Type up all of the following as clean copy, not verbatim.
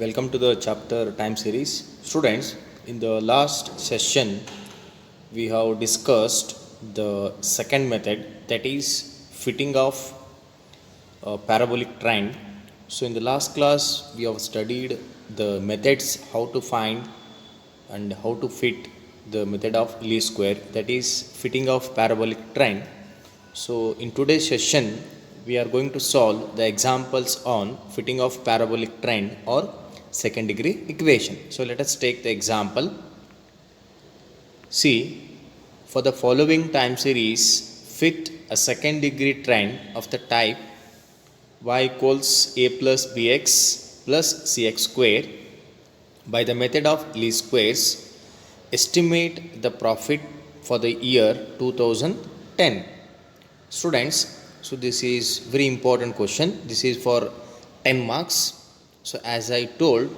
Welcome to the chapter time series. Students, in the last session, we have discussed the second method, that is fitting of a parabolic trend. So, in the last class, we have studied the methods how to find and how to fit the method of least square, that is fitting of parabolic trend. So, in today's session, we are going to solve the examples on fitting of parabolic trend or second degree equation. So, let us take the example. See, for the following time series, fit a second degree trend of the type y equals a plus bx plus cx square by the method of least squares. Estimate the profit for the year 2010. Students, so this is very important question. This is for 10 marks. So as I told,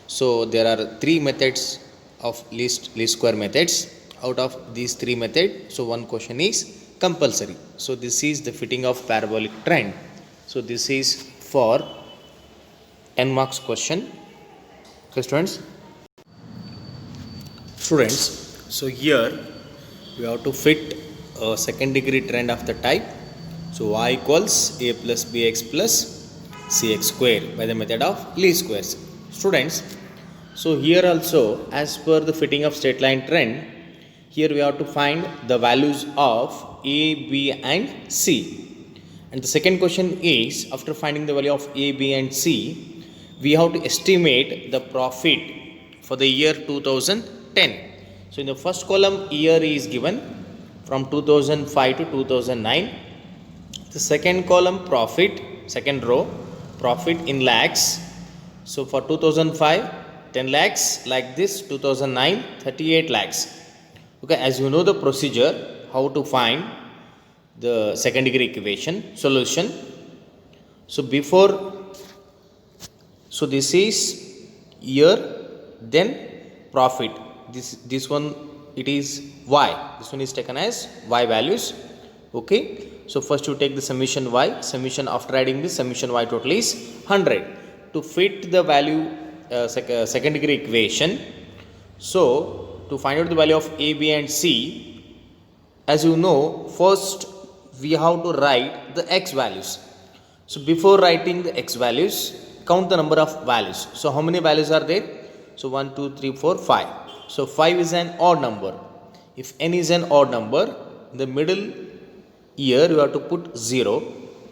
so there are three methods of least square methods. Out of these three methods, so one question is compulsory. So this is the fitting of parabolic trend. So this is for 10 marks question. Okay, students. So here we have to fit a second degree trend of the type. So y equals a plus bx plus cx square by the method of least squares. Students, so here also, as per the fitting of straight line trend, here we have to find the values of a, b and c. And the second question is, after finding the value of a, b and c, we have to estimate the profit for the year 2010. So in the first column, year is given from 2005 to 2009. The second column, profit, second row, profit in lakhs. So for 2005, 10 lakhs, like this, 2009, 38 lakhs. Okay, as you know the procedure, how to find the second degree equation solution. So this is year, then profit. This one, it is y. This one is taken as y values. Okay. So first you take the summation y, summation after adding this summation y total is 100. To fit the value second degree equation, so to find out the value of a, b and c, as you know, first we have to write the x values. So before writing the x values, count the number of values. So how many values are there? So 1, 2, 3, 4, 5. So 5 is an odd number. If n is an odd number, in the middle here you have to put 0.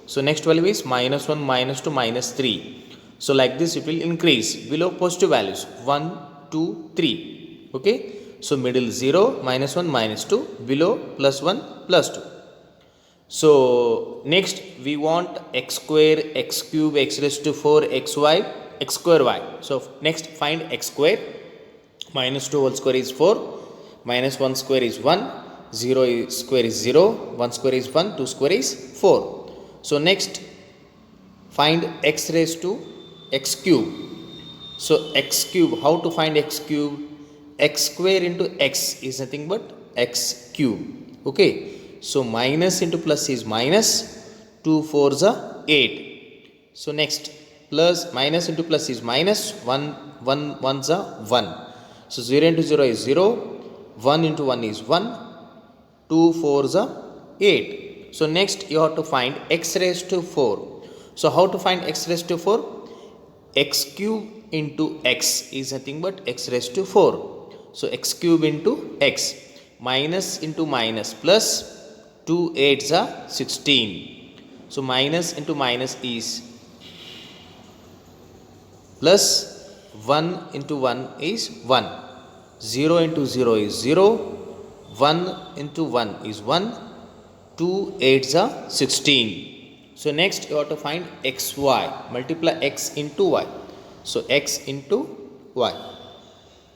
So next value is minus 1, minus 2, minus 3. So like this it will increase below positive values 1, 2, 3. Okay. So middle 0, minus 1, minus 2, below plus 1, plus 2. So next we want x square, x cube, x raised to 4, xy, x square y. So next find x square. Minus 2 whole square is 4, minus 1 square is 1, 0 square is 0, 1 square is 1, 2 square is 4. So next find x raised to x cube. So x cube, how to find x cube? X square into x is nothing but x cube. Okay. So minus into plus is minus, 2 4s are 8. So next plus minus into plus is minus, 1 1s are 1. So 0 into 0 is 0, 1 into 1 is 1, 2 4s are 8. So next you have to find x raised to 4. So how to find x raised to 4? X cube into x is nothing but x raised to 4. So x cube into x, minus into minus plus, 2 8s are 16. So minus into minus is plus, 1 into 1 is 1, 0 into 0 is 0, 1 into 1 is 1, 2 8s are 16. So next you have to find xy, multiply x into y. So x into y,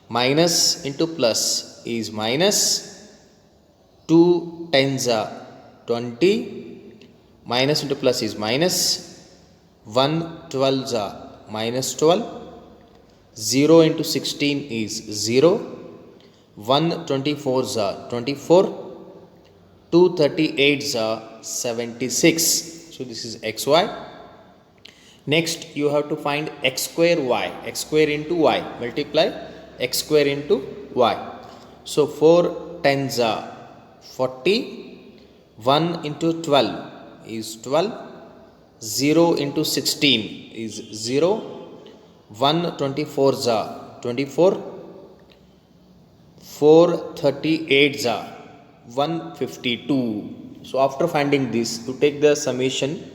minus into plus is minus, 2 10s are 20, minus into plus is minus, 1 12s are minus 12, 0 into 16 is 0, 1 24s are 24, 2 38s are 76. So this is xy. Next you have to find x square y, x square into y, multiply x square into y. So 4 tens are 40, 1 into 12 is 12, 0 into 16 is 0, 1 24s are 24, 4 38s are 152. So after finding this, you take the summation,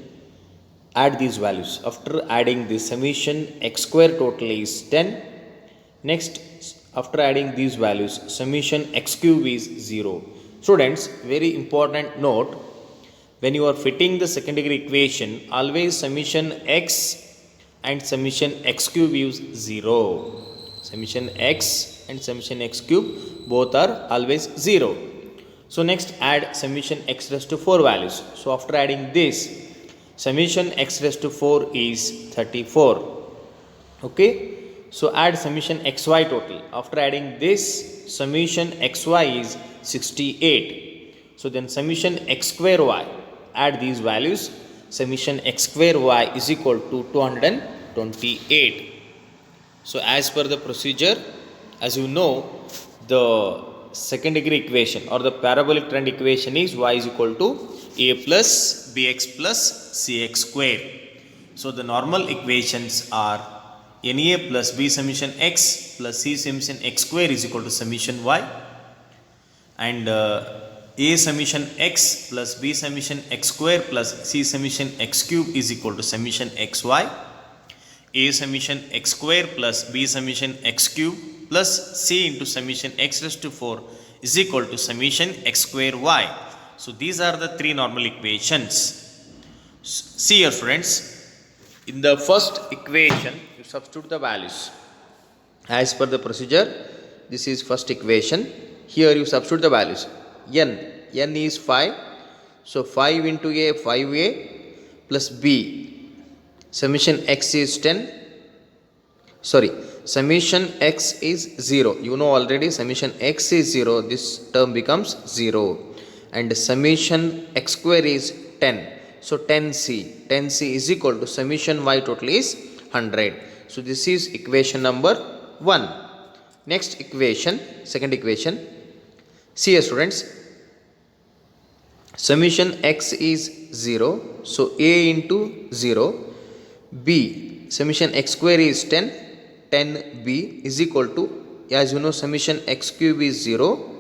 add these values. After adding this summation, x square total is 10. Next, after adding these values, summation x cube is 0. Students, very important note, when you are fitting the second degree equation, always summation x and summation x cube is 0. Summation x and summation x cube both are always 0. So next add summation x raised to 4 values. So after adding this, summation x raised to 4 is 34. Okay. So add summation xy total. After adding this, summation xy is 68. So then summation x square y, add these values. Summation x square y is equal to 228. So as per the procedure, as you know, the second degree equation or the parabolic trend equation is y is equal to a plus bx plus cx square. So the normal equations are NA plus B summation x plus C summation x square is equal to summation y, and A summation x plus B summation x square plus C summation x cube is equal to summation xy. A summation x square plus B summation x cube plus C into summation x raised to 4 is equal to summation x square y. So these are the three normal equations. See here students, in the first equation you substitute the values as per the procedure. This is first equation. Here you substitute the values. N is 5, so 5 into a 5a plus b, summation x is 10, sorry, summation x is 0. You know already summation x is 0, this term becomes 0, and summation x square is 10. So 10c is equal to summation y total is 100. So this is equation number 1. Next equation, second equation. See here students, summation x is 0. So a into 0, b, summation x square is 10, 10b is equal to, as you know, summation x cube is 0.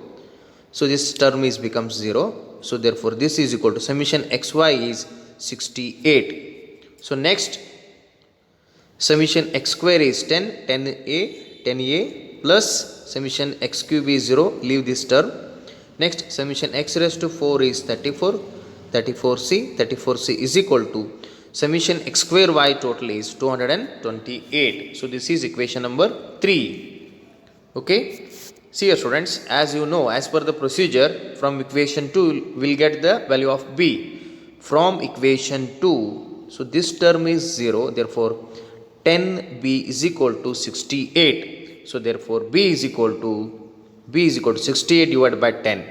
So this term is becomes 0. So therefore this is equal to summation xy is 68. So next, summation x square is 10, 10a plus summation x cube is 0, leave this term. Next, summation x raised to 4 is 34, 34c is equal to summation x square y total is 228. So this is equation number 3. Okay. See here students, as you know, as per the procedure, from equation 2 we will get the value of b. From equation 2, so this term is 0, therefore 10b is equal to 68. So therefore b is equal to 68 divided by 10.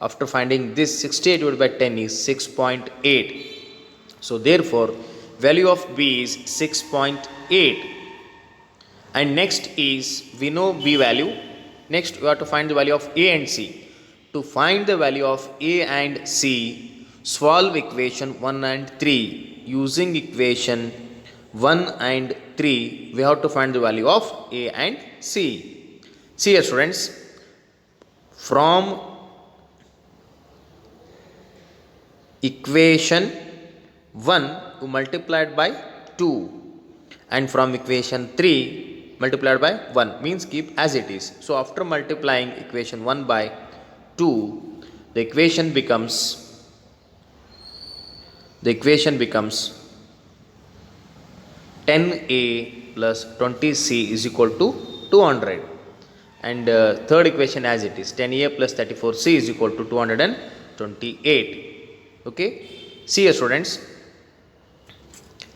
After finding this, 68 divided by 10 is 6.8. So therefore value of b is 6.8. And next is, we know b value. Next we have to find the value of a and c. To find the value of a and c, solve equation 1 and 3. Using equation 1 and 3, we have to find the value of a and c. See here students, from equation 1 you multiplied by 2, and from equation 3 multiplied by 1, means keep as it is. So after multiplying equation 1 by 2, the equation becomes 10a plus 20c is equal to 200. And third equation as it is, 10a plus 34c is equal to 228. Okay. See here students,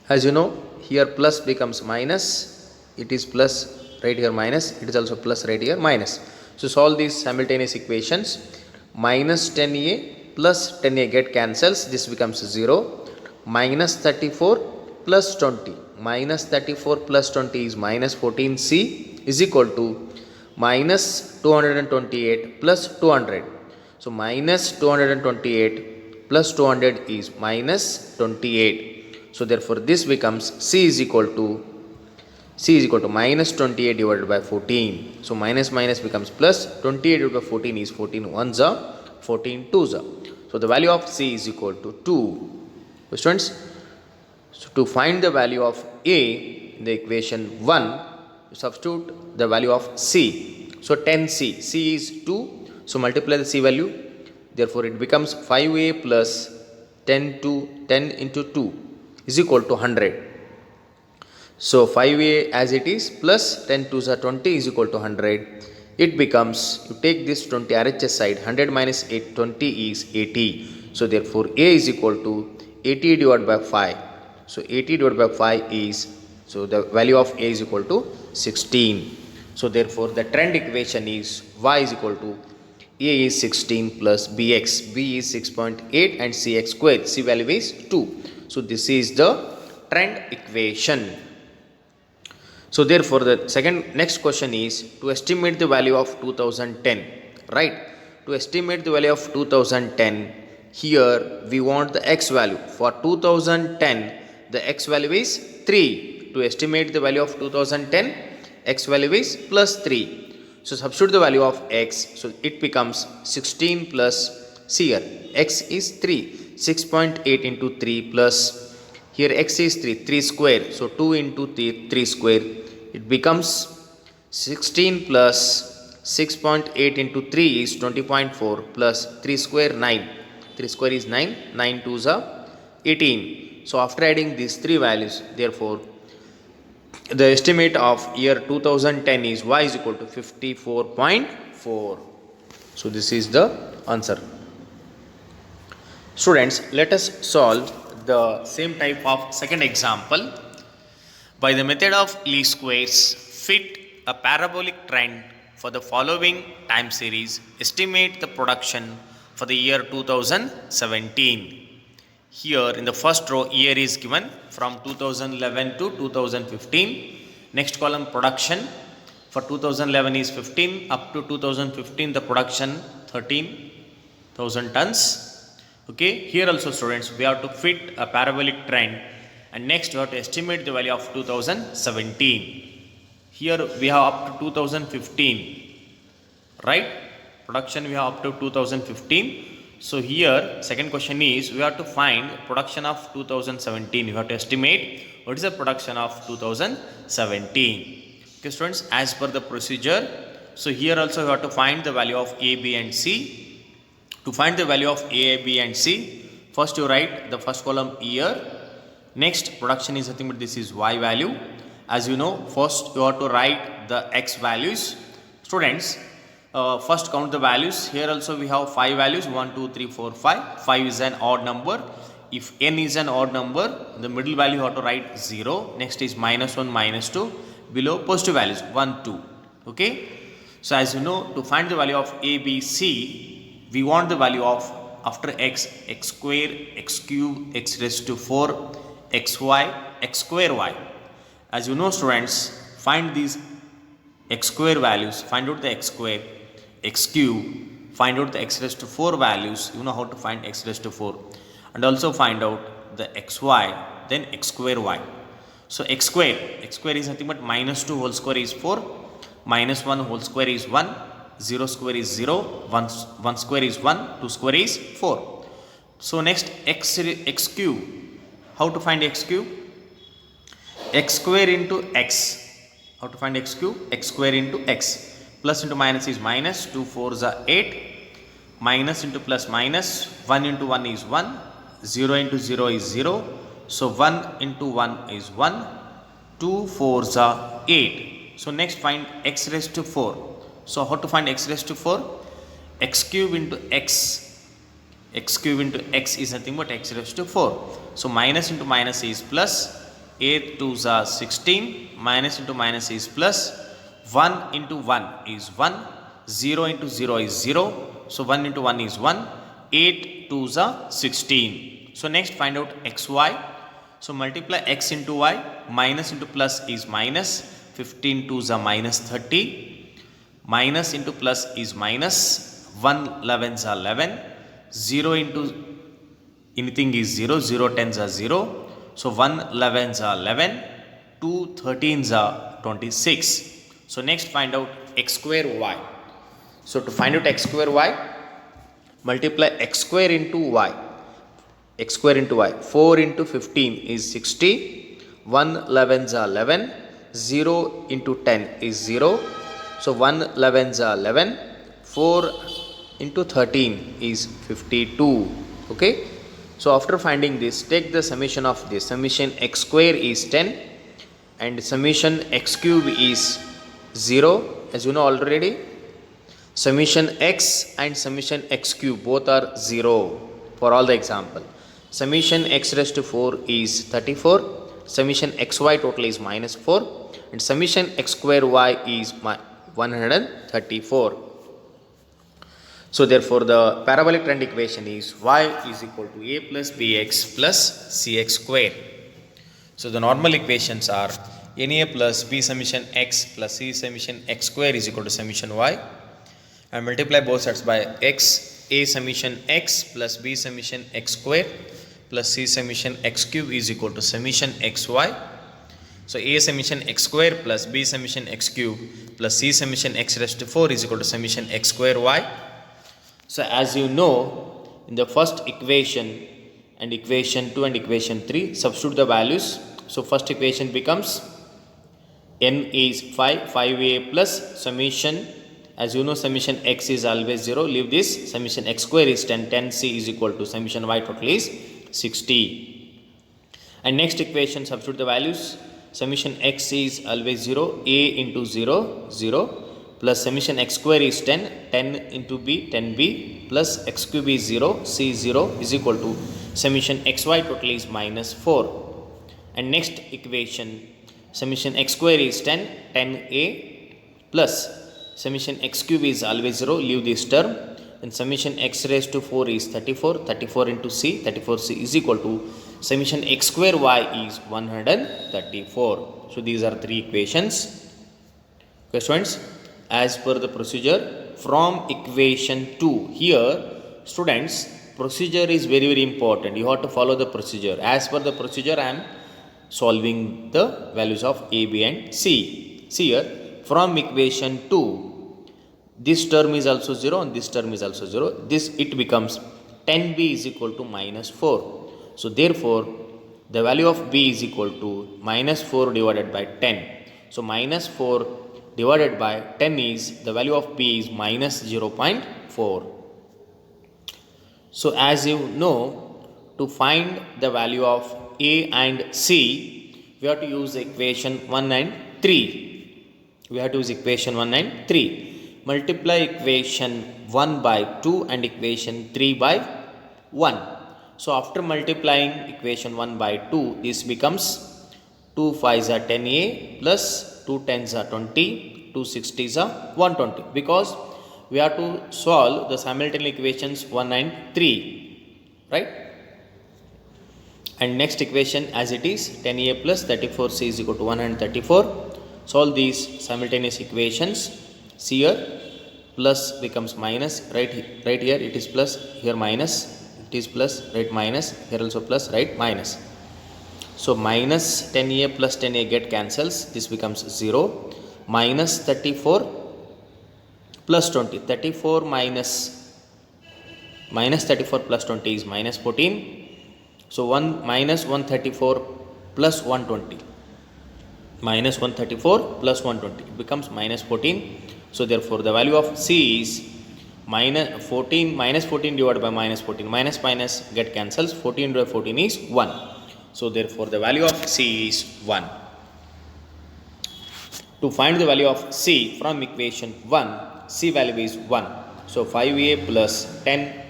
as you know, here plus becomes minus. It is plus right here, minus. It is also plus right here, minus. So solve these simultaneous equations. Minus 10a plus 10a get cancels. This becomes 0. Minus 34 plus 20 minus 34 plus 20 is minus 14c is equal to minus 228 plus 200. So minus 228 plus 200 is minus 28. So therefore this becomes c is equal to minus 28 divided by 14. So minus minus becomes plus, 28 divided by 14 is 14 ones are 14 twos are. So the value of c is equal to 2. So students, so to find the value of a in the equation 1, substitute the value of c. So 10c, c is 2, so multiply the c value, therefore it becomes 5a plus 10 into 2 is equal to 100. So 5a as it is plus 10 2s are 20 is equal to 100. It becomes, you take this 20 RHS side, 100 minus 8, 20 is 80. So therefore a is equal to 80 divided by 5. So 80 divided by 5 is, so the value of a is equal to 16. So therefore the trend equation is y is equal to a is 16 plus bx, b is 6.8 and cx square, c value is 2. So this is the trend equation. So therefore the next question is to estimate the value of 2010, right? To estimate the value of 2010, here we want the x value. For 2010, the x value is 3. To estimate the value of 2010, x value is plus 3. So substitute the value of x, so it becomes 16 plus, see here, x is 3, 6.8 into 3 plus, here x is 3 square, so 2 into 3 square, it becomes 16 plus 6.8 into 3 is 20.4 plus 3 square 9. 3 square is 9, 9 2s are 18. So after adding these three values, therefore the estimate of year 2010 is y is equal to 54.4. So this is the answer. Students, let us solve the same type of second example. By the method of least squares, fit a parabolic trend for the following time series. Estimate the production for the year 2017. Here in the first row, year is given from 2011 to 2015. Next column, production. For 2011 is 15, up to 2015 the production 13,000 tons. Okay, here also students, we have to fit a parabolic trend. And next we have to estimate the value of 2017. Here we have up to 2015, right? Production we have up to 2015. So here second question is, we have to find production of 2017. You have to estimate what is the production of 2017. Okay students, as per the procedure, so here also you have to find the value of A, B and C. To find the value of A, B and C, first you write the first column year. Next, production is nothing but this is y value. As you know, first you have to write the x values. Students, first count the values. Here also we have 5 values, 1, 2, 3, 4, 5. 5 is an odd number. If n is an odd number, the middle value you have to write 0. Next is minus 1, minus 2. Below positive values 1, 2. Okay. So as you know, to find the value of A, B, C, we want the value of after x, x square, x cube, x raised to 4, xy, x square y. As you know students, find these x square values, find out the x square, x cube, find out the x raised to 4 values, you know how to find x raised to 4, and also find out the xy, then x square y. So x square is nothing but minus 2 whole square is 4, minus 1 whole square is 1, 0 square is 0, 1 square is 1, 2 square is 4. So next x cube, how to find x cube? X square into x. How to find x cube? X square into x. Plus into minus is minus, 2 4s are 8. Minus into plus minus, 1 into 1 is 1. 0 into 0 is 0. So 1 into 1 is 1. 2 4s are 8. So next find x raised to 4. So how to find x raised to 4? X cube into x. X cube into x is nothing but x raised to 4. So minus into minus is plus. 8 2s are 16, minus into minus is plus, 1 into 1 is 1, 0 into 0 is 0, so 1 into 1 is 1, 8 2s are 16. So next find out xy. So multiply x into y, minus into plus is minus, 15 2s are minus 30, minus into plus is minus, 1 11s are 11, 0 into anything is 0, 0 10s are 0, so 1 11s are 11, 2 13s are 26. So next find out x square y. So to find out x square y, multiply x square into y, x square into y, 4 into 15 is 60, 1 11s are 11, 0 into 10 is 0, so 1 11s are 11, 4 into 13 is 52. Okay, so after finding this, take the summation of this. Summation x square is 10 and summation x cube is 0, as you know already. Summation x and summation x cube both are 0 for all the example. Summation x raised to 4 is 34, summation xy total is minus 4, and summation x square y is 134. So therefore the parabolic trend equation is y is equal to a plus bx plus cx square. So the normal equations are na plus b summation x plus c summation x square is equal to summation y, and multiply both sides by x, a summation x plus b summation x square plus c summation x cube is equal to summation xy. So a summation x square plus b summation x cube plus c summation x raised to 4 is equal to summation x square y. So as you know, in the first equation and equation 2 and equation 3, substitute the values. So first equation becomes n is 5, 5a plus summation, as you know summation x is always 0, leave this, summation x square is 10, 10c is equal to summation y total is 60. And next equation, substitute the values. Summation x is always 0, a into 0, 0 plus summation x square is 10, 10 into b, 10b plus x cube is 0, c 0 is equal to summation xy total is minus 4. And next equation, summation x square is 10, 10a plus summation x cube is always 0, leave this term, and summation x raised to 4 is 34, 34 into c, 34c is equal to summation x square y is 134. So these are three equations. Okay students, as per the procedure from equation 2, here students, procedure is very very important. You have to follow the procedure. As per the procedure I am solving the values of a, b and c. See here, from equation 2, this term is also 0 and this term is also 0. This it becomes 10b is equal to minus 4. So therefore the value of b is equal to minus 4 divided by 10. So minus 4 divided by 10 is, the value of b is minus 0.4. So as you know, to find the value of a and c, we have to use equation 1 and 3. We have to use equation 1 and 3. Multiply equation 1 by 2 and equation 3 by 1. So after multiplying equation 1 by 2, this becomes 2 5s are 10a plus 2 10s are 20, 2 60s are 120, because we have to solve the simultaneous equations 1 and 3, right? And next equation as it is, 10a plus 34c is equal to 134. Solve these simultaneous equations. See here, plus becomes minus, right here it is plus, here minus, it is plus, right minus, here also plus, right minus. So minus 10a plus 10a get cancels, this becomes 0, minus 34 plus 20, 34 minus 34 plus 20 is minus 14. So 1 minus 134 plus 120, minus 134 plus 120 becomes minus 14. So therefore the value of c is minus 14 divided by minus 14, minus minus get cancels, 14 divided by 14 is 1. So therefore the value of c is 1. To find the value of c from equation 1, c value is 1. So 5a plus 10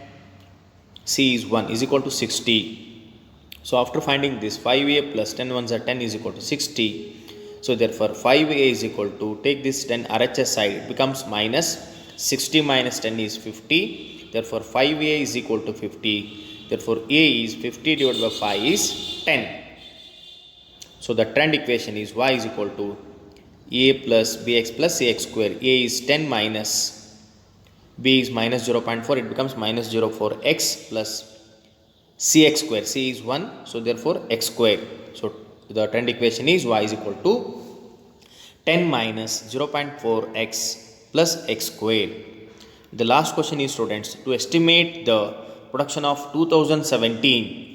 c is 1 is equal to 60. So after finding this, 5a plus 10 ones are 10 is equal to 60. So therefore 5a is equal to, take this 10 RHS side, it becomes minus 60 minus 10 is 50. Therefore 5a is equal to 50. Therefore a is 50 divided by 5 is 10. So the trend equation is y is equal to a plus bx plus ax square. A is 10 minus b is minus 0.4, it becomes minus 0.4 x plus cx square. C is 1, so therefore x square. So the trend equation is y is equal to 10 minus 0.4 x plus x square. The last question is, students, to estimate the production of 2017,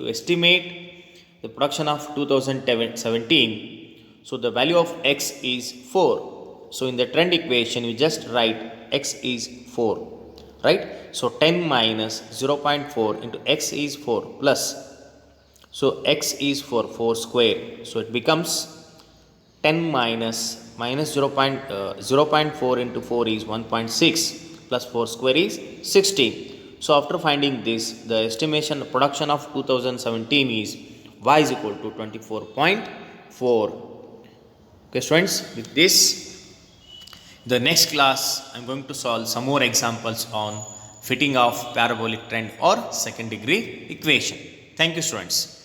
so the value of x is 4. So in the trend equation we just write x is 4, right? So 10 minus 0.4 into x is 4 plus, so x is 4 square, so it becomes 10 minus 0.4 into 4 is 1.6 plus 4 square is 16. So after finding this, the estimation production of 2017 is y is equal to 24.4. Okay students, with this, the next class I am going to solve some more examples on fitting of parabolic trend or second degree equation. Thank you students.